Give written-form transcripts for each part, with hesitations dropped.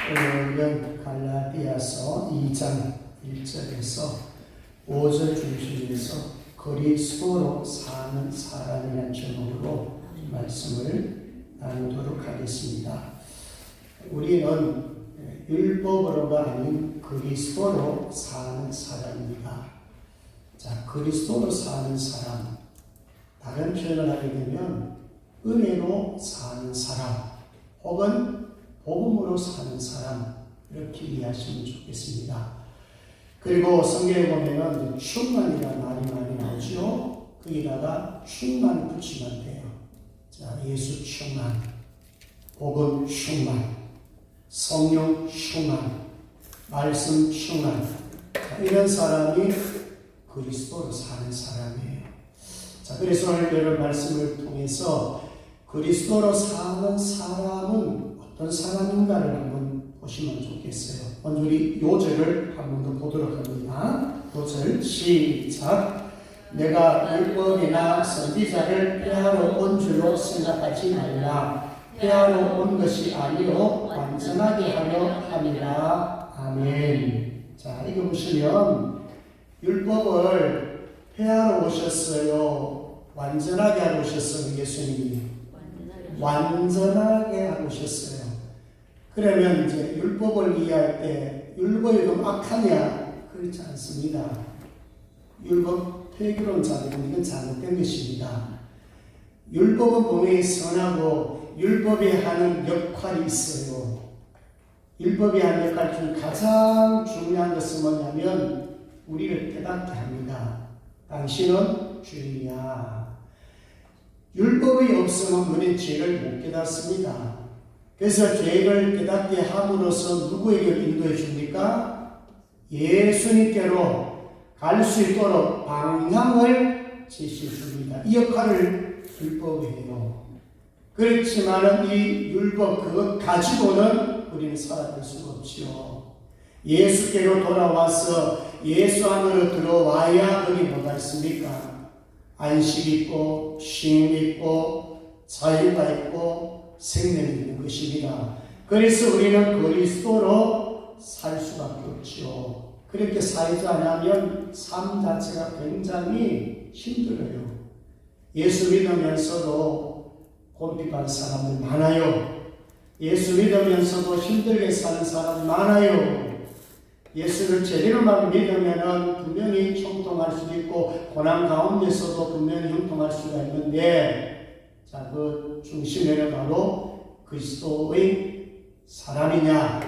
오늘은 갈라디아서 2장 1절에서 5절 중심에서 그리스도로 사는 사람이라는 제목으로 말씀을 나누도록 하겠습니다. 우리는 율법으로가 아닌 그리스도로 사는 사람입니다. 자, 그리스도로 사는 사람, 다른 표현을 하게 되면 은혜로 사는 사람 혹은 복음으로 사는 사람, 이렇게 이해하시면 좋겠습니다. 그리고 성경에 보면은 충만이라는 말이 많이 나오죠. 거기다가 충만 붙이면 돼요. 자, 예수 충만, 복음 충만, 성령 충만, 말씀 충만. 이런 사람이 그리스도로 사는 사람이에요. 자, 그래서 오늘 여러 말씀을 통해서 그리스도로 사는 사람은 어떤 사람인가를 한번 보시면 좋겠어요. 먼저 우리 요절을 한 번 더 보도록 합니다. 요절 시작. 내가 율법이나 선지자를 폐하러 온 줄로 생각하지 말라. 폐하러 온 것이 아니요 완전하게 하려 함이라. 아멘. 자, 이거 보시면 율법을 폐하러 오셨어요? 완전하게 하러 오셨어요? 예수님이 완전하게 하고 오셨어요. 그러면 이제 율법을 이해할 때 율법이 좀 악하냐? 그렇지 않습니다. 율법 폐기론자들은 이건 잘못된 것입니다. 율법은 분명히 선하고 율법이 하는 역할이 있어요. 율법이 하는 역할 중 가장 중요한 것은 뭐냐면 우리를 깨닫게 합니다. 당신은 주인이야. 율법이 없으면 우리는 죄를 못 깨닫습니다. 그래서 죄를 깨닫게 함으로써 누구에게 인도해 줍니까? 예수님께로 갈 수 있도록 방향을 제시해 줍니다. 이 역할을 율법이 해요. 그렇지만은 이 율법 그것 가지고는 우리는 살아갈 수가 없죠. 예수께로 돌아와서 예수 안으로 들어와야 거기 뭐가 있습니까? 안식 있고 쉼 있고 자유가 있고 생명이 있는 것입니다. 그래서 우리는 그리스도로 살 수밖에 없죠. 그렇게 살지 않으면 삶 자체가 굉장히 힘들어요. 예수 믿으면서도 곤핍한 사람들 많아요. 예수 믿으면서도 힘들게 사는 사람 많아요. 예수를 제대로만 믿으면 분명히 형통할 수도 있고 고난 가운데서도 분명히 형통할 수가 있는데, 자, 그 중심에는 바로 그리스도의 사람이냐,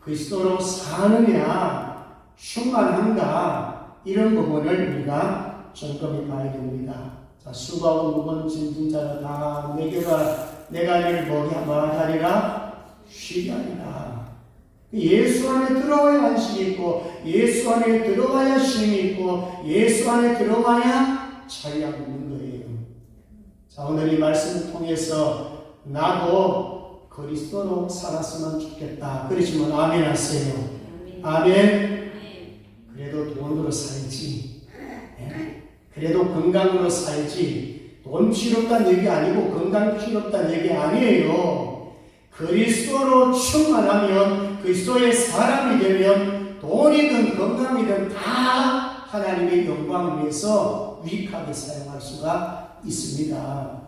그리스도로 사느냐, 충만한가, 이런 부분을 우리가 점검해 봐야 됩니다. 자, 수고하고 무거운 짐진 자는 다 내가 이를 뭐하리라? 쉬게 하리라. 예수 안에 들어와야 안식이 있고, 예수 안에 들어와야 쉼이 있고, 예수 안에 들어와야 자유가 있는 거예요. 자, 오늘 이 말씀을 통해서 나도 그리스도로 살았으면 좋겠다. 그러시면 아멘 하세요. 아멘. 그래도 돈으로 살지. 그래도 건강으로 살지. 돈 필요없다는 얘기 아니고 건강 필요없다는 얘기 아니에요. 그리스도로 충만하면, 그리스도의 사람이 되면 돈이든 건강이든 다 하나님의 영광을 위해서 유익하게 사용할 수가 있습니다.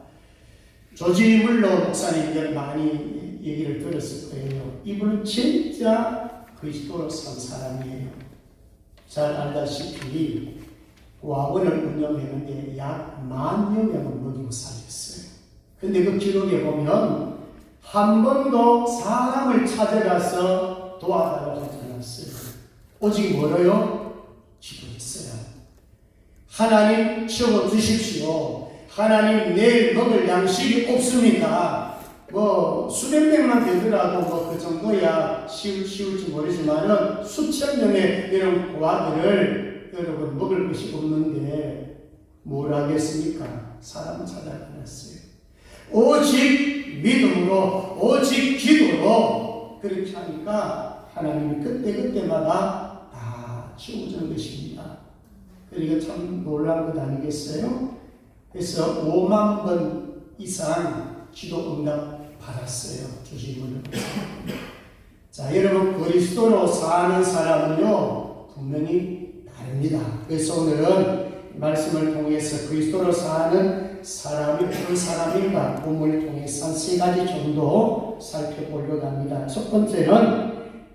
조지 물러 목사님들 많이 얘기를 들었을 거예요. 이분은 진짜 그리스도로 산 사람이에요. 잘 알다시피 와원을 운영했는데 약 10,000여 명을 먹이고 살렸어요. 근데 그 기록에 보면 한 번도 사람을 찾아가서 도와달라고 하지 않았어요. 오직 뭐로요? 기도했어요. 하나님 채워주십시오. 하나님 내일 먹을 양식이 없습니다. 뭐 수백 명만 되더라도 그 정도야 쉬울지 모르지만은 수천 명의 이런 고아들을 여러분 먹을 것이 없는데 뭘 하겠습니까? 사람 찾아다녔어요. 오직 믿음으로, 오직 기도로 그렇게 하니까 하나님이 그때마다 다 채워주는 것입니다. 그러니까 참 놀라운 것 아니겠어요? 그래서 5만 번 이상 기도 응답 받았어요. 주님을. 자, 여러분, 그리스도로 사는 사람은요, 분명히 다릅니다. 그래서 오늘은 말씀을 통해서 그리스도로 사는 사람이 어떤 사람인가 본문을 통해서 한 세 가지 정도 살펴보려고 합니다. 첫 번째는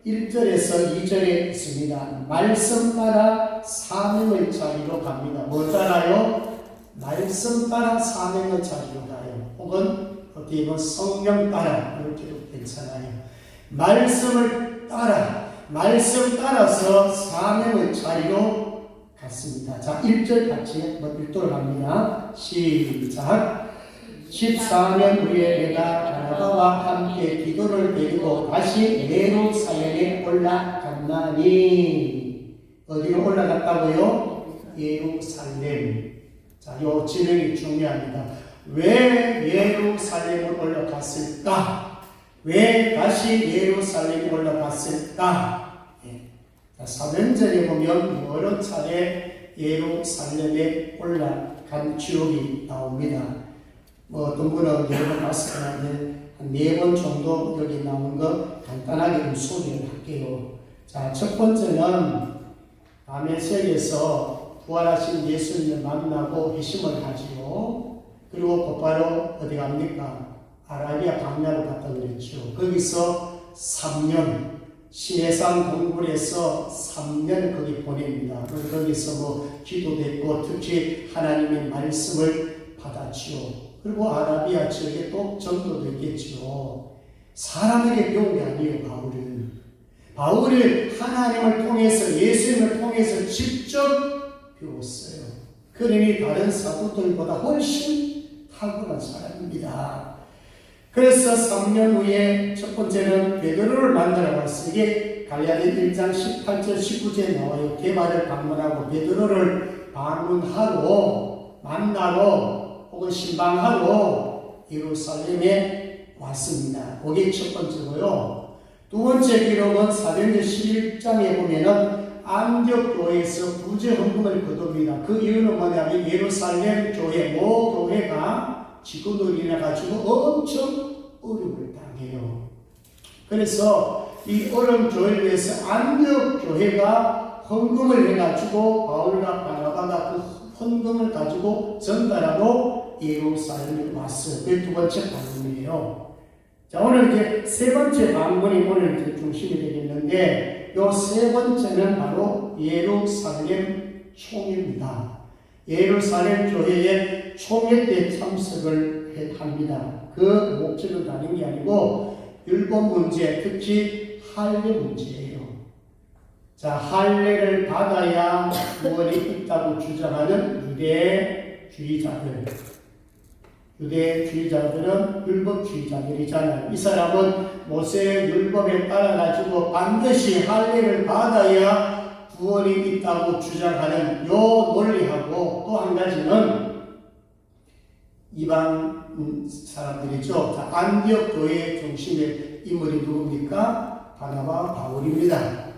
1절에서 2절에 있습니다. 말씀 따라 사명의 자리로 갑니다. 뭐 따라요? 말씀 따라 사명의 자리로 가요. 혹은 어떻게 보면 성령 따라 이렇게도 괜찮아요. 말씀을 따라, 말씀 따라서 사명의 자리로 갔습니다. 자, 1절 같이 한번 읽도록 합니다. 시작. 14년 후에 내가 바나바와 함께 기도를 드리고 다시 예루살렘에 올라갔나니. 어디로 올라갔다고요? 예루살렘. 자, 요 지명이 중요합니다. 왜 예루살렘을 올라갔을까? 왜 다시 예루살렘에 올라갔을까? 자, 사도행전에 보면 여러 차례 예루살렘에 올라간 기록이 나옵니다. 어떤 분은 여러 번 봤을 건데 한 4번 정도 여기 나오는 거 간단하게 좀 소개를 할게요. 자, 첫 번째는 다메섹에서 부활하신 예수님을 만나고 회심을 하지요. 그리고 곧바로 어디 갑니까? 아라비아 강야로 갔다 그랬죠. 거기서 3년 시내산 동굴에서 3년 거기 보냅니다. 거기서 뭐 기도도 했고 특히 하나님의 말씀을 받았지요. 그리고 아라비아 지역에 또 전도도 했겠지요. 사람에게 배운 게 아니에요, 바울은. 바울은 하나님을 통해서 예수님을 통해서 직접 배웠어요. 그러니 다른 사도들보다 훨씬 탁월한 사람입니다. 그래서 3년 후에 첫 번째는 베드로를 만나러 왔어요. 이게 갈라디아 1장 18절 19절에 나와요. 개발을 방문하고 베드로를 방문하러 만나러 혹은 신방하러 예루살렘에 왔습니다. 그게 첫 번째고요. 두 번째 기록은 사도행전 11장에 보면은 안디옥 교회에서 부재 헌금을 거둡니다. 그 이유는 뭐냐면 예루살렘 교회, 모 교회가 지구로 인해 가지고 엄청 어려움을 당해요. 그래서 이 어려운 교회를 위해서 안디옥 교회가 헌금을 해가지고 바울과 바나바가 그 헌금을 가지고 전달하고 예루살렘에 왔어요. 그게 두 번째 방문이에요. 자, 오늘 이제 세 번째 방문이 오늘 이제 중심이 되겠는데, 요 세 번째는 바로 예루살렘 총회입니다. 예루살렘 교회에 총회 때 참석을 합니다. 그 목적은 다른 게 아니고 율법 문제, 특히 할례 문제예요. 자, 할례를 받아야 구원이 있다고 주장하는 유대주의자들은 율법주의자들이잖아요. 이 사람은 모세의 율법에 따라가지고 반드시 할례를 받아야 구원이 있다고 주장하는 요 논리하고 또 한 가지는 이방 사람들이죠. 자, 안디옥 교회의 중심의 인물이 누굽니까? 바나바 바울입니다.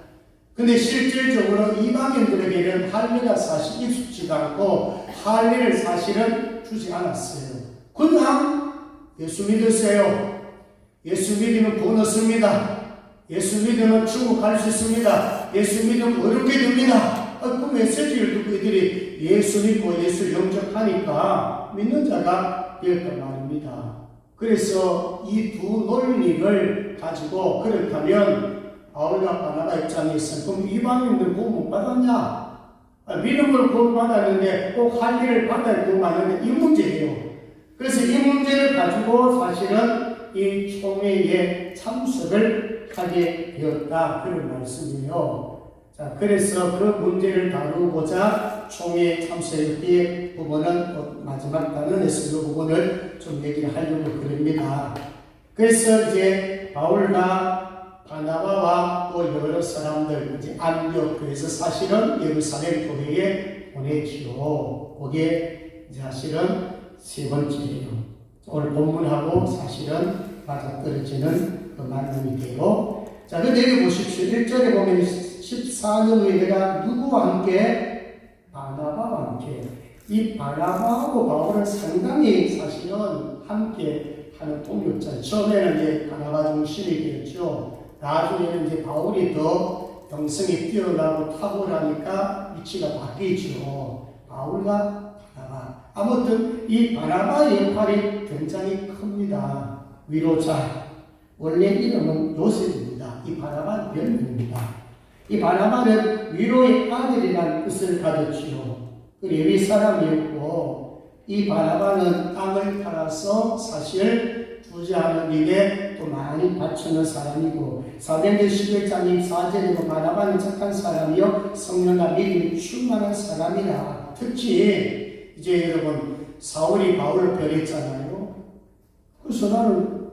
근데 실질적으로 이방인들에게는 할례가 사실 익숙지가 않고 할례를 사실은 주지 않았어요. 그냥 예수 믿으세요. 예수 믿으면 구원 얻습니다. 예수 믿으면 천국 갈 수 있습니다. 예수 믿으면 어렵게 됩니다. 그 메시지를 듣고 이들이 예수 믿고 예수 영접하니까 믿는 자가 되었단 말입니다. 그래서 이 두 논리를 가지고 그렇다면 바울과 바나바 입장에서 그럼 이방인들 구원 못 받았냐? 믿음으로 구원 받았는데 꼭 할례를 받아야 구원 받았는데 이 문제예요. 그래서 이 문제를 가지고 사실은 이 총회에 참석을 하게 되었다. 그런 말씀이에요. 자, 그래서 그 문제를 다루고자 총회에 참석할 때 부분은 마지막 단원에서 이 부분을 좀 얘기를 하려고 그럽니다. 그래서 이제 바울과 바나바와 또 여러 사람들, 이제 안디옥 교회에서 사실은 예루살렘 교회에 보내지요. 그게 사실은 세 번째예요. 오늘 본문하고 사실은 맞아떨어지는 그 말씀이에요. 자, 근데 여기 보십시오. 1절에 보면 14년 후에 내가 누구와 함께? 바나바와 함께. 이 바나바하고 바울은 상당히 사실은 함께 하는 동료자. 처음에는 이제 바나바 중심이 되었죠. 나중에는 이제 바울이 더 영성이 뛰어나고 탁월하니까 위치가 바뀌죠. 바울과 바나바. 아무튼 이 바나바의 역할이 굉장히 큽니다. 위로자. 원래 이름은 요셉입니다. 이 바나바는 별명입니다. 이 바나바는 위로의 아들이라는 뜻을 가졌지요. 그 레위 사람이었고, 이 바나바는 땅을 팔아서 사실 부자하는 일에 또 많이 바치는 사람이고, 사도행전 11장 24절에도 바나바는 착한 사람이요 성령과 믿음이 충만한 사람이라. 특히 이제 여러분 사울이 바울을 배렸잖아요. 그래서 나는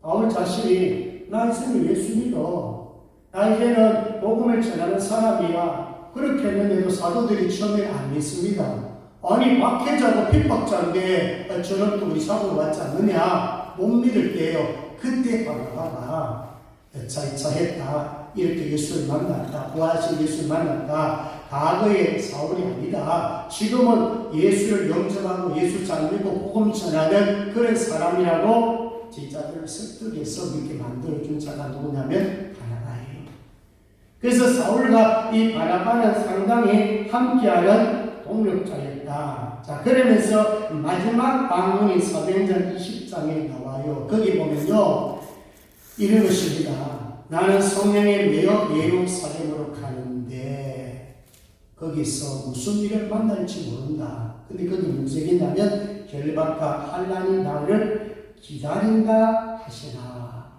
바울 자신이 나 이제는 예수 믿어. 나 이제는 복음을 전하는 사람이야. 그렇게 했는데도 사도들이 처음에 안 믿습니다. 아니 박해자고 핍박자인데 저런 또 우리 사고를 받지 않느냐? 못 믿을게요. 그때 바나바가 여차여차했다. 이렇게 예수를 만났다. 부활하신 예수를 만났다. 과거의 사울이 아니다. 지금은 예수를 영접하고 예수 잘 믿고 복음 전하는 그런 사람이라고 제자들을 설득해서 믿게 만들어준 자가 누구냐면 바나바예요. 그래서 사울과 이 바나바는 상당히 함께하는 동력자였다. 자, 그러면서 마지막 방문이 사도행전 20장에 나와요. 거기 보면요, 이런 것입니다. 나는 성령에 매여 예루살렘으로 가는데 거기서 무슨 일을 만날지 모른다. 근데 거기 무슨 얘기냐면 결박과 환난이 나를 기다린다 하시나.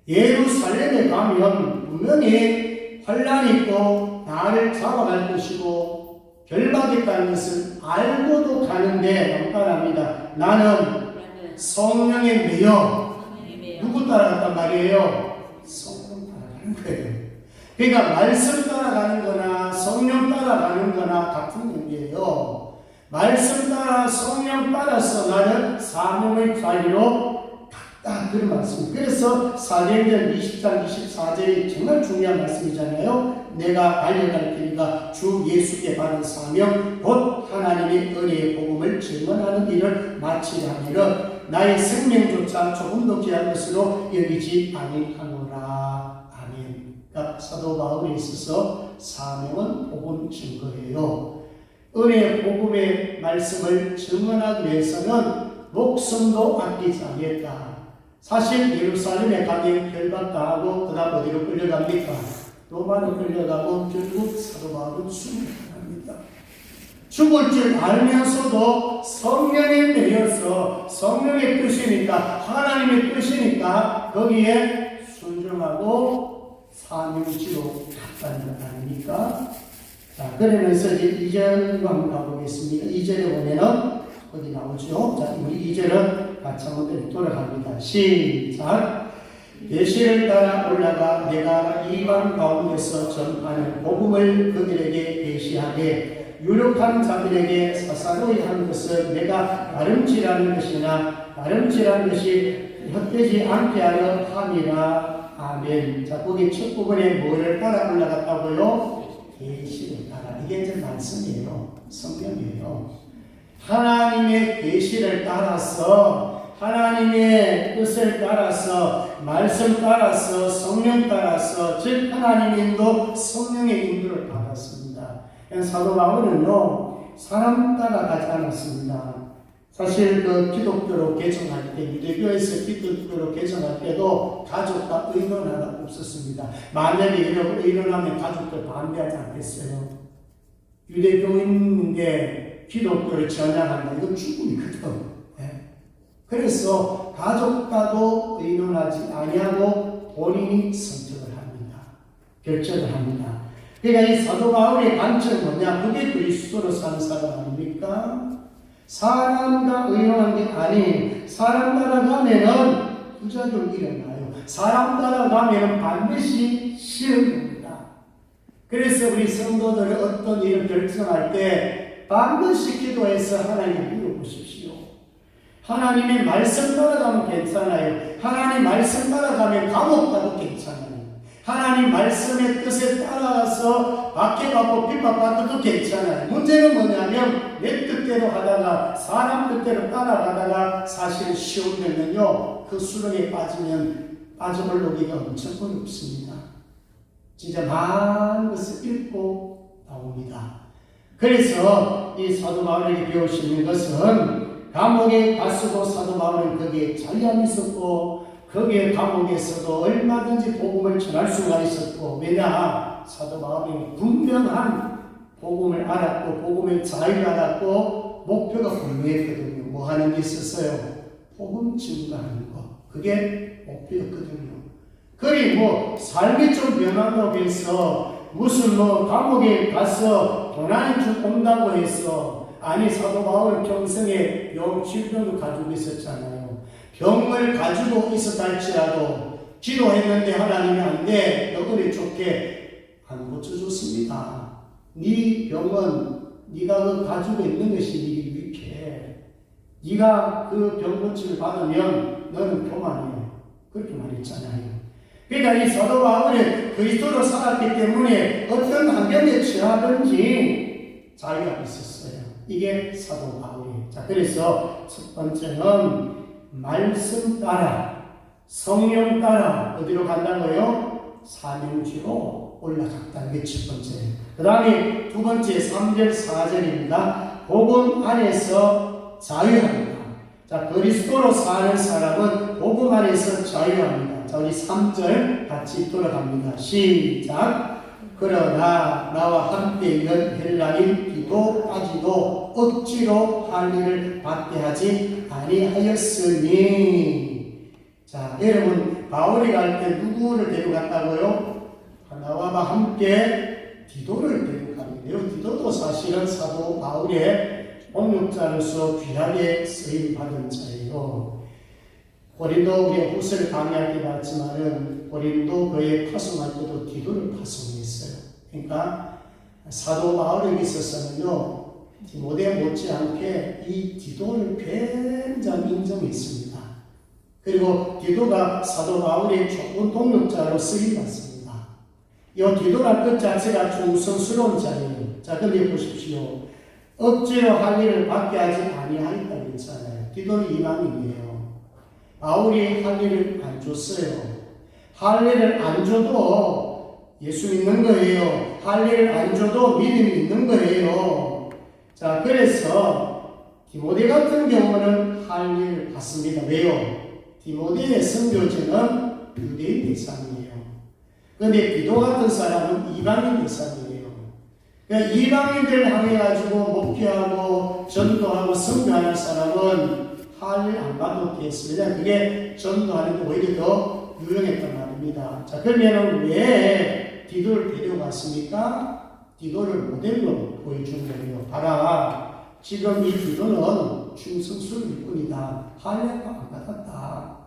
예루살렘에 가면 분명히 환난이 있고 나를 잡아갈 것이고 결박했다는 것을 알고도 가는데 깜깜합니다. 나는 성령에 매여 누구 따라갔단 말이에요? 성령 따라가는 거예요. 그러니까 말씀 따라가는 거나 성령 따라가는 거나 같은 의미예요. 말씀 따라 성령 따라서 나는 사명의 자리로 갔다. 그런 말씀입니다. 그래서 사도행전 20장 24절이 정말 중요한 말씀이잖아요. 내가 달려갈 테니까 주 예수께 받은 사명 곧 하나님의 은혜의 복음을 증언하는 일을 마치려 하기를 나의 생명조차 조금도 귀한 것으로 여기지 아니하노라. 아멘. 그러니까 사도 바울에 있어서 사명은 복음 증거예요. 은혜의 복음의 말씀을 증언하기 위해서는 목숨도 아끼지 않겠다. 사실 예루살렘에 가면 결박당하고 그 다음 어디로 끌려갑니까? 로마로 끌려가고 결국 사도 바울은 죽을 합니다. 죽을 줄 알면서도 성령에 매여서 성령의 뜻이니까 하나님의 뜻이니까 거기에 순종하고 사명지로 갔다는 것 아닙니까? 자, 그러면서 이제 2절로 한번 가보겠습니다. 2절에 보면은 어디 나오죠? 자, 우리 2절은 같이 한번 돌아갑니다. 시작. 계시를 따라 올라가 내가 이방 가운데서 전하는 복음을 그들에게 계시하되 유력한 자들에게 사사로이 한 것은 내가 다름질하는 것이나 다름질하는 것이 헛되지 않게 하려 함이라. 아멘. 자, 거기 첫 부분에 뭐를 따라 올라갔다고요? 계시를 따라. 이게 이제 말씀이에요. 성경이에요. 하나님의 계시를 따라서 하나님의 뜻을 따라서 말씀 따라서 성령 따라서 즉 하나님의 인도 성령의 인도를 받았습니다. 사도 바울은요 사람 따라가지 않았습니다. 사실 그 기독교로 개정할 때 유대교에서 기독교로 개정할 때도 가족과 의논 하나 없었습니다. 만약에 이렇게 의논하면 가족들 반대하지 않겠어요? 유대교인인데 기독교를 전향한다. 이건 죽음이거든. 그래서 가족과도 의논하지 아니하고 본인이 선택을 합니다. 결정을 합니다. 그러니까 이 사도 바울의 관점은 뭐냐? 그게 그리스도로 사는 사람 아닙니까? 사람과 의논한 게 아닌 사람 따라가면은 부작용 일어나요. 사람 따라가면은 반드시 시험입니다. 그래서 우리 성도들이 어떤 일을 결정할 때 반드시 기도해서 하나님을 물어보십시오. 하나님의 말씀 따라가면 괜찮아요. 하나님 말씀 따라가면 감옥 가도 괜찮아요. 하나님 말씀의 뜻에 따라서 박해받고 핍박받아도 괜찮아요. 문제는 뭐냐면 내 뜻대로 하다가 사람 뜻대로 따라가다가 사실 시험 되면요 그 수렁에 빠지면 빠져올르기가 엄청 어렵습니다. 진짜 많은 것을 읽고 나옵니다. 그래서 이 사도 바울에게 배울 수 있는 것은 감옥에 갔어도 사도 바울은 거기에 자리함이 있었고 거기에 감옥에서도 얼마든지 복음을 전할 수가 있었고 왜냐? 사도 바울이 분명한 복음을 알았고 복음의 자유를 알았고 목표가 분명했거든요. 뭐 하는 게 있었어요? 복음 증거하는 거. 그게 목표였거든요. 그리고 삶이 좀 변한다고 해서 무슨 감옥에 가서 고난이 좀 온다고 해서 아니 사도 바울은 평생에 질병을 가지고 있었잖아요. 병을 가지고 있었다 할지라도 기도했는데 하나님이 안 돼. 너그리 좋게 안 고쳐줬습니다. 네 병은 네가 가지고 있는 것이 네게 유익해. 네가 그 병 고침을 받으면 너는 교만해. 그렇게 말했잖아요. 그러니까 이 사도 바울은 그리스도로 살았기 때문에 어떤 환경에 처하든지 자유가 있었어요. 이게 사도 바울이에요. 자, 그래서 첫 번째는 말씀 따라, 성령 따라 어디로 간다고요? 사명지로 올라갔다는 게 첫 번째예요. 그 다음에 두 번째 3절 4절입니다. 복음 안에서 자유합니다. 자, 그리스도로 사는 사람은 복음 안에서 자유합니다. 자, 우리 3절 같이 돌아갑니다. 시작. 그러나 나와 함께 있는 헬라인 디도까지도 억지로 할 일을 받게 하지 아니하였으니. 자, 여러분 바울이 갈 때 누구를 데려갔다고요? 나와 함께 디도를 데려갑니다. 디도도 사실은 사도 바울의 동역자로서 귀하게 쓰임받은 자예요. 고린도 우리가 후서를 강의할 때 봤지만은 고린도 교회 파송할 때도 디도를 파송했어요. 그러니까 사도 바울에게 있어서는요 디모데 못지않게 이 디도를 굉장히 인정했습니다. 그리고 디도가 사도 바울의 좋은 동역자로 쓰임받습니다. 이 디도란 뜻 자체가 충성스러운 자예요. 자, 근데 보십시오. 억지로 할 일을 받게 하지 아니하였다고 했잖아요. 디도는 이방인이에요. 바울이 할 일을 안 줬어요. 할 일을 안 줘도 예수 믿는 거예요. 할 일을 안 줘도 믿음이 있는 거예요. 자, 그래서 디모데 같은 경우는 할 일을 받습니다. 왜요? 디모데의 선교지는 유대인 대상이에요. 그런데 디도 같은 사람은 이방인 대상이에요. 그러니까 이방인들 향해 가지고 목회하고 전도하고 선교하는 사람은 할 일 안 봐도 됐습니다. 그게 전도하는 데 오히려 더 유용했단 말입니다. 자, 그러면 왜 디도를 데려갔습니까? 디도를 모델로 보여준 거예요. 봐라, 지금 이 디도는 충성스러울 뿐이다. 할 일 안 받았다.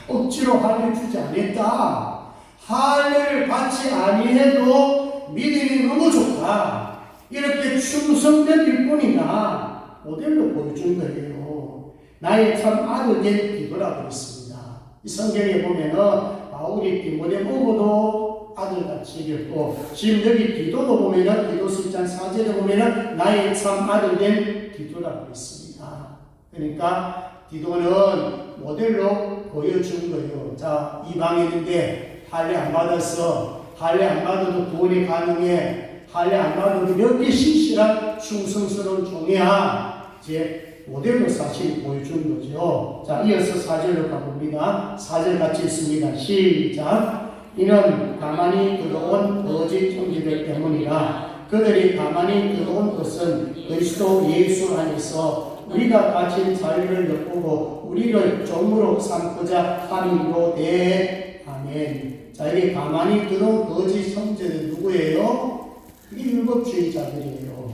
억지로 할 일 주지 않았다. 할 일을 받지 아니해도 믿음이 너무 좋다. 이렇게 충성된 일뿐이다. 모델로 보여준 거예요. 나의 참 아들 된 디도라고 했습니다. 이 성경에 보면은 바울이 디모데 보고도 아들같이 여겼고 지금 여기 디도도 보면은 디도서 1장 4절에 보면은 나의 참 아들 된 디도라고 했습니다. 그러니까 디도는 모델로 보여준 거예요. 자, 이방인인데 할례 안 받았어. 할례 안 받아도 구원이 가능해. 할례 안 받아도 이렇게 신실한 충성스러운 종이야. 이제 모델로 사실 보여준 거죠. 자, 이어서 4절로 가봅니다. 4절 같이 읽습니다. 시작. 이는 가만히 들어온 거짓 형제들 때문이라. 그들이 가만히 들어온 것은 그리스도 예수 안에서 우리가 가진 자유를 엿보고 우리를 종으로 삼고자 함이로되. 아멘. 자, 이게 가만히 들어온 거짓 형제들 누구예요? 이게 율법주의자들이에요.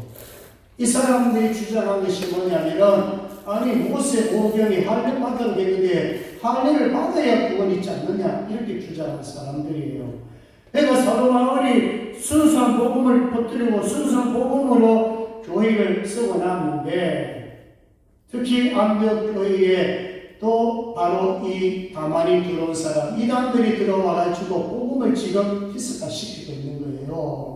이 사람들이 주장한 것이 뭐냐면은 아니 모세 오경이 할례 받아야 되는데 할례를 받아야 구원이 있지 않느냐 이렇게 주장한 사람들이에요. 그러니까 사도 바울이 순수한 복음을 퍼뜨리고 순수한 복음으로 교회를 쓰고 났는데 특히 안디옥 교회에 또 바로 이 가만히 들어온 사람 이단들이 들어와가지고 복음을 지금 희석화시키고 있는 거예요.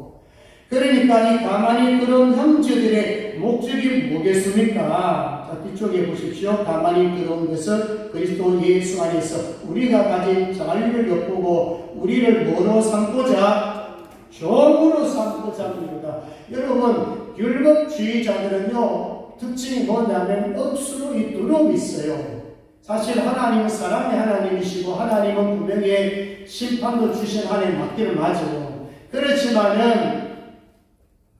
그러니까 이 가만히 그런 형제들의 목적이 뭐겠습니까? 자, 뒤쪽에 보십시오. 가만히 들어온 것은 그리스도 예수 안에서 우리가 가진 자유를 엿보고 우리를 뭐로 삼고자? 종으로 삼고자 합니다. 여러분, 율법주의자들은요, 특징이 뭐냐면 억수로 이 두려움이 있어요. 사실 하나님은 사랑의 하나님이시고 하나님은 분명히 심판도 주신 하나님 맞기를 맞아요. 그렇지만은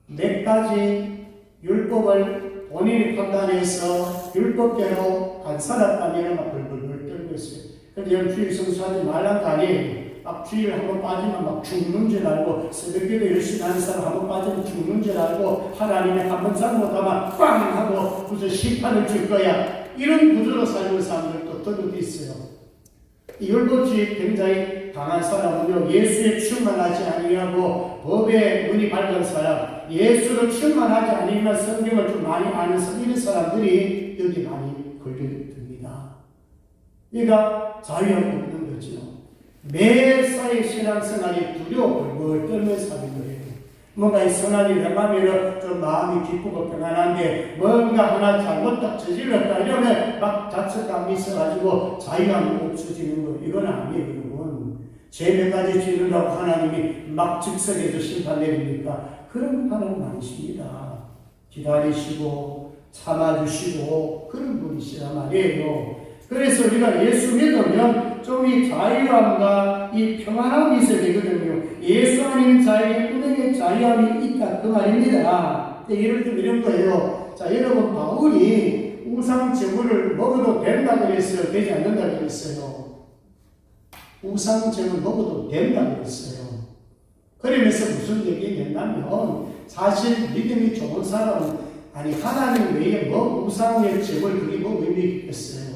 몇 가지 율법을 본인이 판단해서 율법대로 안 살았다면 막 벌벌벌 떨고 있어요. 그런데 여러분 주일 성수하지 말란 거 아니에요. 막 주일 한번 빠지면 막 죽는 줄 알고 새벽기도 열심히 하는 사람 한번 빠지면 죽는 줄 알고 하나님의 한번 잘못하면 꽝 하고 무슨 심판을 줄 거야. 이런 구조로 살는 사람들도 더도 있어요. 이 율법주의 굉장히 강한 사람은요, 예수에 충만하지 아니하고 법에 눈이 밝은 사람, 예수를 충만하지 아니면 성경을 좀 많이 아는 이런 사람들이 여기 많이 걸려듭니다. 그러니까 자유가 없는 거죠. 매사의 신앙생활이 두려워 벌벌 떨면서 사는 거예요. 뭔가 이 선한 일을 해가면 좀 마음이 기쁘고 평안한데 뭔가 하나 잘못 딱 저질렀다 이러면 막 자책감이 있어가지고 자유함이 없어지는 거. 이건 아니에요, 여러분. 죄 몇 가지 짓는다고 하나님이 막 즉석에서 심판 내립니까? 그런 하나님 아니십니다. 기다리시고 참아주시고 그런 분이시란 말이에요. 그래서 우리가 예수 믿으면 좀 이 자유함과 이 평안함이 있어야 되거든요. 예수 아닌 자유에 은혜의 자유함이 있다 그 말입니다. 예를 들면 이런 거예요. 자, 여러분 바울이 우상 제물을 먹어도 된다 그랬어요? 되지 않는다 그랬어요? 우상 제물 먹어도 된다 그랬어요. 그러면서 무슨 얘기했냐면 사실 믿음이 좋은 사람은 아니 하나님 외에 뭐 우상의 제물 그게 뭐 의미 있겠어요?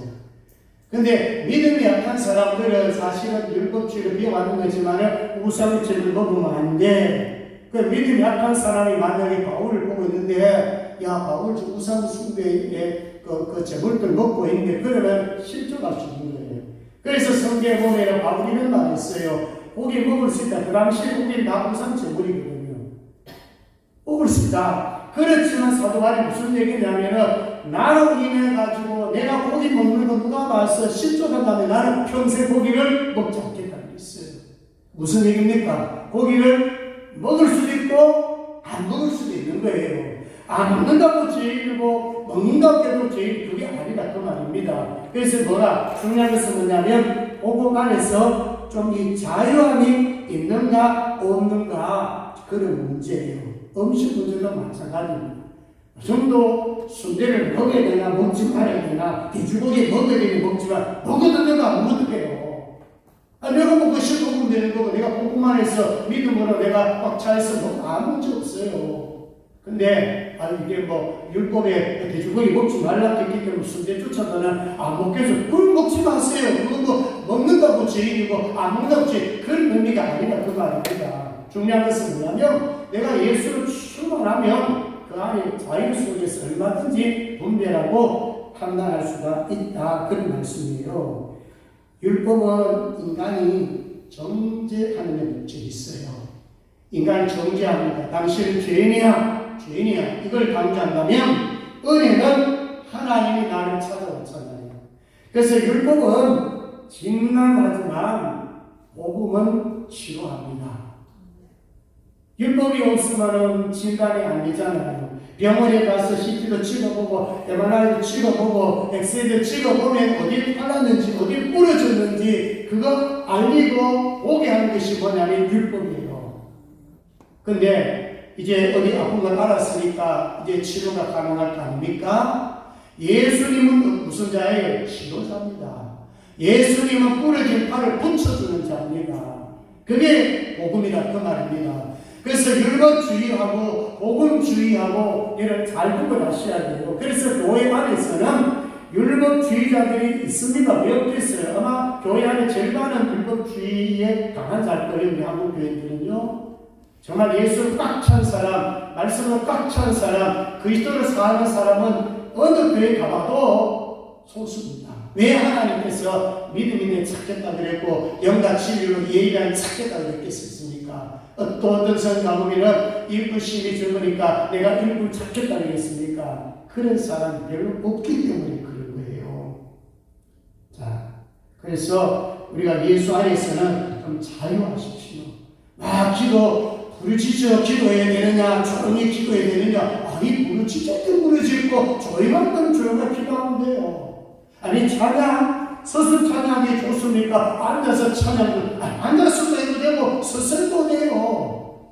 근데 믿음이 약한 사람들은 사실은 율법주의를 비워가는 거지만 우상의 제물 먹으면 안 돼. 그 믿음이 약한 사람이 만약에 바울을 보고 있는데 야 바울 우상 숭배의 그 제물들 먹고 있는데 그러면 실족할 수 있는 거예요. 그래서 성경에 보면 바울이 이런 말 했어요. 고기 먹을 수 있다. 그 당시 고기는 다 우상 제물이거든요. 먹을 수 있다. 그렇지만 사도 바울이 무슨 얘기냐면은 나로 인해 가지고 내가 고기 먹는 거 누가 봐서 실족한다면 나는 평생 고기를 먹지 않겠다는 게 있어요. 무슨 얘기입니까? 고기를 먹을 수도 있고 안 먹을 수도 있는 거예요. 안 먹는다고 죄인이고 먹는다고 해도 죄인 그게 아니다 그 말입니다. 그래서 뭐라 중요한 것은 뭐냐면 복음 안에서 좀 이 자유함이 있는가 없는가 그런 문제예요. 음식 문제도 마찬가지입니다. 정도 순대를 먹어야 되나 먹지 말아야 되나 돼지고기 먹어야 되나 먹지만 먹어도 되나 안 먹어도 돼요. 내가 먹고 싶어 먹으면 되는 거고 내가 복음만 해서 믿음으로 내가 꽉 차있어 먹으면 아무 문제 없어요. 근데 이게 뭐 율법에 돼지고기 먹지 말라 했기 때문에 순대 쫓아다는 안 먹겠어. 그걸 먹지 마세요. 그거 뭐 먹는다고 죄인이고 안 먹는다고 죄인 그런 의미가 아니라 그 말입니다. 중요한 것은 뭐냐면 내가 예수를 충만하면 그 안에 자유 속에서 얼마든지 분별하고 판단할 수가 있다. 그런 말씀이에요. 율법은 인간이 정죄하는 데 목적이 있어요. 인간이 정죄합니다. 당신은 죄인이야. 죄인이야. 이걸 강조한다면 은혜는 하나님이 나를 찾아왔잖아요. 그래서 율법은 진난하지만 복음은 치료합니다. 율법이 없으면 진단이 안 되잖아요. 병원에 가서 CT도 찍어보고 MRI도 찍어보고 엑스레이도 찍어보면 어디 팔랐는지 어디 부러졌는지 그거 알리고 보게 하는 것이 뭐냐면 율법이에요. 근데 이제 어디 아픈 걸 알았으니까 이제 치료가 가능할 거 아닙니까? 예수님은 무슨 자예요? 치료자입니다. 예수님은 부러진 팔을 붙여주는 자입니다. 그게 복음이다 그 말입니다. 그래서 율법주의하고 복음주의하고 이런 잘 구분하셔야 돼요. 그래서 교회 안에서는 율법주의자들이 있습니다. 왜 없겠어요? 아마 교회 안에 제일 많은 율법주의에 강한 자들이 우리 한국 교회들은요. 정말 예수를 꽉 찬 사람, 말씀을 꽉 찬 사람, 그리스도를 사랑하는 사람은 어느 교회 가봐도 소수입니다. 왜 하나님께서 믿음 있는 찾겠다 그랬고 영과 진리로 예의라는 찾겠다 그랬겠습니까? 또 어떤 성가 보면은 일부심이 적으니까 내가 일부를 찾겠다 그랬습니까? 그런 사람이 별로 없기 때문에 그런 거예요. 자, 그래서 우리가 예수 안에서는 좀 자유하십시오. 기도 부르짖어 기도해야 되느냐, 조용히 기도해야 되느냐. 아니, 부르짖을 때 부르짖고 조용할 때는 조용히 기도하면 돼요. 아니, 찬양 서서 찬양이 좋습니까? 앉아서 찬양도 앉아서도 해도 되고 서서도 돼요.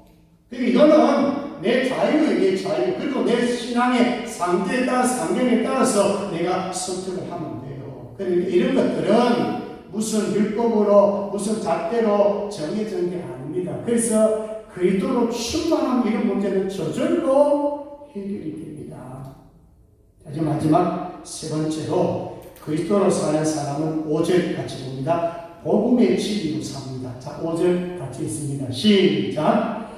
이거는 내 자유예요, 내 자유. 그리고 내 신앙의 상태에 따라서, 상경에 따라서 내가 선택을 하면 돼요. 그러니까 이런 것들은 무슨 율법으로, 무슨 잣대로 정해진 게 아닙니다. 그래서 그리스도로 충만한 이런 문제는 저절로 해결이 됩니다. 이제 마지막 세 번째로 그리스도로 사는 사람은 5절 같이 봅니다. 복음의 진리로 삽니다. 자, 5절 같이 있습니다. 시작.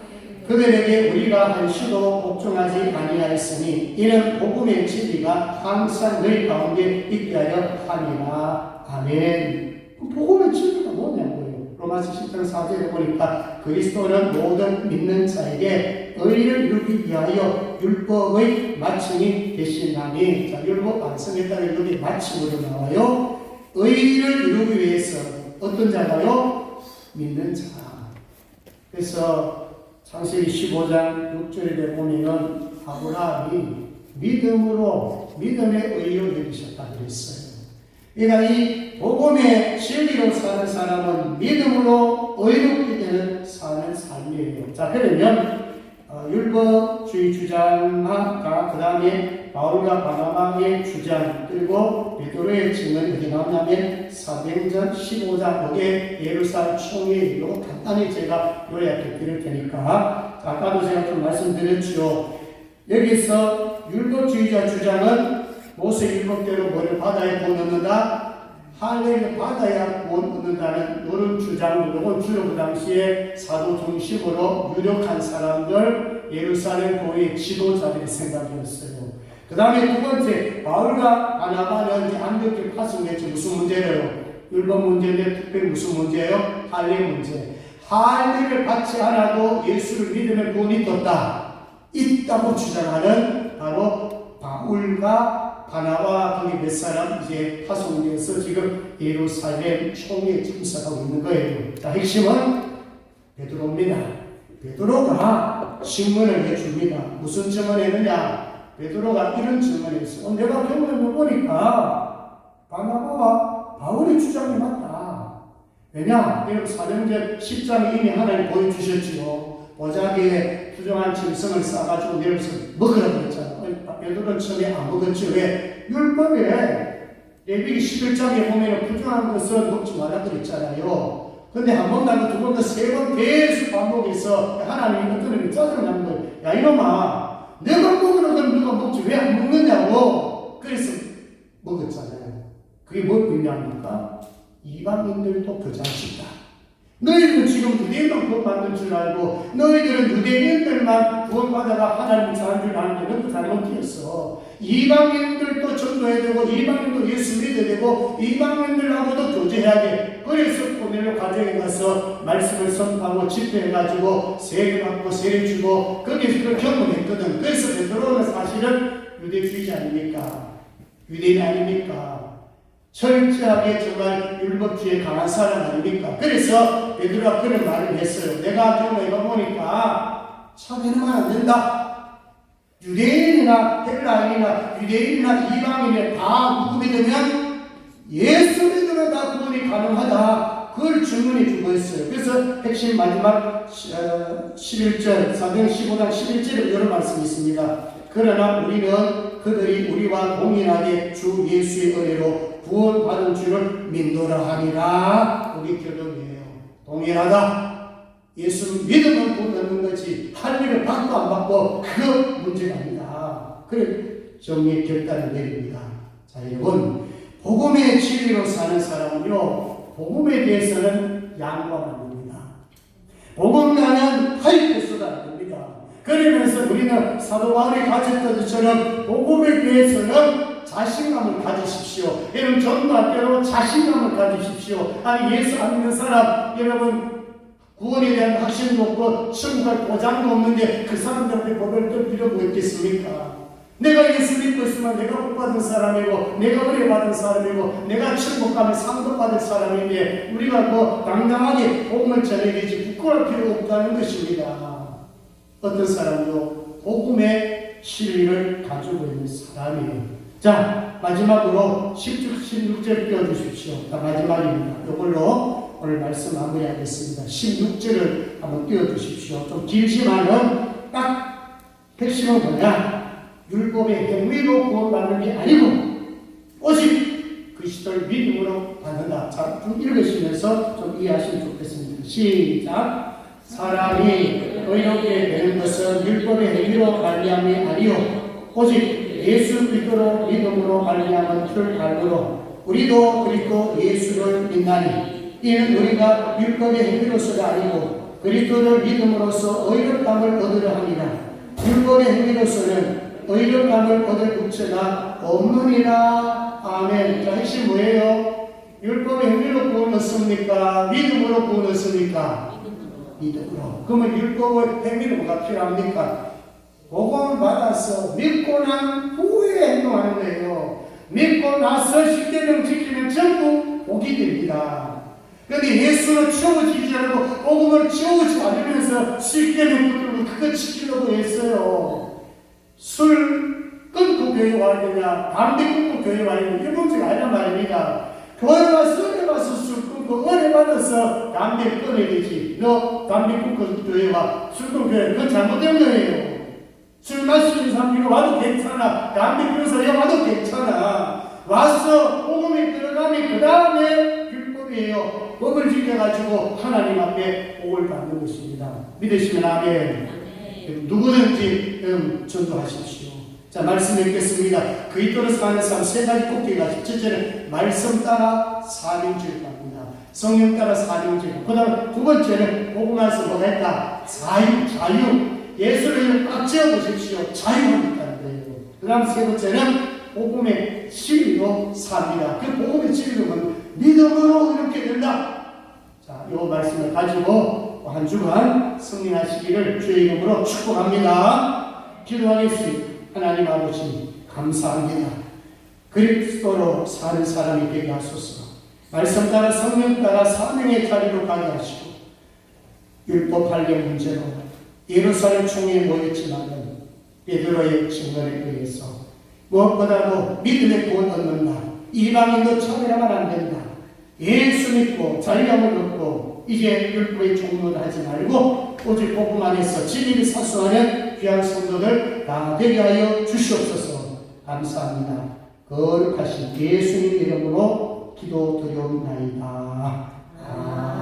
그들에게 우리가 한시도 복종하지 아니하였으니 이는 복음의 진리가 항상 너희 가운데 있게 하여 함이라. 아멘. 복음의 진리가 뭐냐고요? 로마서 10장 4절에 보니까 그리스도는 모든 믿는 자에게 의를 이루기 위하여 율법의 마침이 되시나니. 자, 율법 완성에 따라 율법이 마침으로 나와요. 의를 이루기 위해서 어떤 자가요? 믿는 자. 그래서 창세기 15장 6절에 보면은 아브라함이 믿음으로 믿음의 의를 여기셨다 그랬어요. 그러니까 이 복음의 진리로 사는 사람은 믿음으로 의롭게 되는 사는 삶이에요. 자, 그러면 율법주의 주장과 그 다음에 바울과 바나바의 주장, 그리고 베드로의 증언이 어디 나오냐면 사도행전 15장 거기에 예루살렘 총회, 이거 간단히 제가 요약해 드릴 테니까. 자, 아까도 제가 좀 말씀드렸죠. 여기서 율법주의자 주장은 모세 율법대로 뭐를 바다에 부어넣는다? 할례를 받아야 구원 얻는다는 이런 주장으로 주로 그 당시에 사도 중심으로 유력한 사람들, 예루살렘 교회 지도자들의 생각이었어요. 그 다음에 두 번째, 바울과 바나바는 안디옥에 파송했죠. 무슨 문제래요? 율법 문제인데 특별히 무슨 문제예요? 할례 문제. 할례를 받지 않아도 예수를 믿으면 구원이 있다고 주장하는 바로 바울과 바나바 거기 몇 사람 이제 파송돼서 지금 예루살렘 총회에 참석하고 있는 거예요. 자, 핵심은 베드로입니다. 베드로가 증언을 해줍니다. 무슨 증언했느냐? 베드로가 이런 증언을 했어요. 내가 경험해 보니까 바나바와 바울의 주장이 맞다. 왜냐? 여러분 사도행전 10장에 이미 하나님 보여주셨지요. 보자기에 부정한 짐승을 싸가지고 내려서 먹으라고 했잖아요. 베드로는 처음에 안 먹었죠. 왜? 율법에 레위기 11장에 보면 부정한 것은 먹지 말라 그랬잖아요. 근데 한 번 나도 두 번 더 세 번 계속 반복해서 하나님이 어떤 놈이 짜증나는 거예요. 야 이놈아, 내가 먹으라고 하면 너가 먹지 왜 안 먹느냐고. 그래서 먹었잖아요. 그게 뭘 의미합니까? 이방인들도 그 자식이다. 너희들은 지금 유대인만 구원받는 줄 알고 너희들은 유대인들만 구원받아가 하나님 사는 줄 아는데 너도 잘못이었어. 이방인들도 전도해야 되고 이방인도 예수 믿어야 되고 이방인들하고도 교제해야 돼. 그래서 고넬료 가정에 가서 말씀을 선포하고 집회해가지고 세례 받고 세례 주고 거기서 그걸 경험했거든. 그래서 베드로는 사실은 유대주의자 아닙니까? 유대인 아닙니까? 철저하게 정말 율법주의에 강한 사람 아닙니까? 그래서 베드로가 그런 말을 했어요. 내가 경험해봐 보니까 차별하면 안 된다. 유대인이나 헬라인이나 유대인이나 이방인이나 다 누구 믿으면 예수 믿으면 다 구원이 가능하다. 그걸 증언해 주고 있어요. 그래서 핵심 마지막 11절, 사도행 15장 11절에 이런 말씀이 있습니다. 그러나 우리는 그들이 우리와 동일하게 주 예수의 은혜로 구원받은 줄을 믿노라 하니라. 우리 결론이에요. 동일하다. 예수 믿으면 구원 얻는 거지 할례를 받고 안 받고 그 문제가 아니다. 그래 정리의 결단을 내립니다. 자, 여러분 복음의 진리로 사는 사람은요 복음에 대해서는 양보하면 안 됩니다. 복음과는 타협해서도 안 됩니다. 그러면서 우리는 사도 바울이 가졌던 것처럼 복음에 대해서는 자신감을 가지십시오. 여러분 전도할 때로 자신감을 가지십시오. 아니 예수 안 믿는 사람 여러분 구원에 대한 확신도 없고 천국할 보장도 없는데 그 사람들한테 법을 뜰 필요가 있겠습니까? 내가 예수 믿고 있으면 내가 복 받은 사람이고 내가 은혜 받은 사람이고 내가 천국 가면 상도 받을 사람인데 우리가 뭐 당당하게 복음을 전해야지 부끄러울 필요가 없다는 것입니다. 어떤 사람도 복음의 진리를 가지고 있는 사람이에요. 자, 마지막으로 16절 띄워주십시오. 자, 마지막입니다. 이걸로 오늘 말씀 마무리하겠습니다. 16절을 한번 띄워주십시오. 좀 길지만은 딱 핵심은 뭐냐? 율법의 행위로 구원받는 게 아니고 오직 그리스도를 믿음으로 받는다. 자, 좀 읽으시면서 좀 이해하시면 좋겠습니다. 시작. 사람이 의롭게 되는 것은 율법의 행위로 말미암이 아니요 오직 예수 그리스도로 믿음으로 말미암은 줄 알므로 우리도 그리스도 예수를 믿나니 이는 우리가 율법의 행위로서가 아니고 그리스도를 믿음으로써 의롭다함을 얻으려 함이라. 율법의 행위로서는 의롭다함을 얻을 부처가 없느니라. 아멘. 자, 핵심 뭐예요? 율법의 행위로 구원 얻습니까? 믿음으로 구원 얻습니까? 믿음으로. 그러면 율법의 행위로 뭐가 필요합니까? 복음을 받아서 믿고 난 후에 행동하는 거예요. 믿고 나서 십계명 지키면 전부 복이 됩니다. 그런데 예수는 채워지지 않고 복음을 채우지 않으면서 십계명 붙들고 그거 지키려고 했어요. 술 끊고 교회 와야 되냐, 담배 끊고 교회 와야 되냐, 이 문제가 아니란 말입니다. 교회 와서 은혜 받아서 술 끊고 은혜 받아서 담배 끊어야 되지. 너 담배 끊고 교회 와, 술 끊고 교회, 그건 잘못된 거예요. 술 마시는 사람이 와도 괜찮아. 담배 피면서 여 와도 괜찮아. 와서 복음에 들어가면 그 다음에 율법이에요. 법을 지켜가지고 하나님 앞에 복을 받는 것입니다. 믿으시면 아멘. 누구든지 전도하십시오. 자, 말씀 읽겠습니다. 그리스도로 사는 삶 세 가지 꼭지가 있습니다. 첫째는 말씀 따라 사명질 갑니다. 성령 따라 사명질. 그 다음 두 번째는 복음에서 뭐가 있다? 자유. 예수를 꽉 채워보십시오. 자유하겠다는 거예요. 그 다음 세 번째는 복음의 진리로 삽니다. 그 복음의 진리로는 믿음으로 이렇게 된다. 자, 이 말씀을 가지고 한 주간 승리하시기를 주의 이름으로 축복합니다. 기도하겠습니다. 하나님 아버지 감사합니다. 그리스도로 사는 사람이 되게 하소서. 말씀 따라 성령 따라 사명의 자리로 가게 하시고 율법 발견 문제로 예루살렘 총회에 모였지만은 베드로의 증언에 의해서 무엇보다도 믿음의 구원 얻는 날, 이방인도 차별하면 안 된다. 예수 믿고 자유함을 얻고 이제 율법의 종로를 하지 말고 오직 복음 안에서 진리를 사수하는 귀한 성도들 다 되게 하여 주시옵소서. 감사합니다. 거룩하신 예수님 이름으로 기도드리옵나이다. 아멘.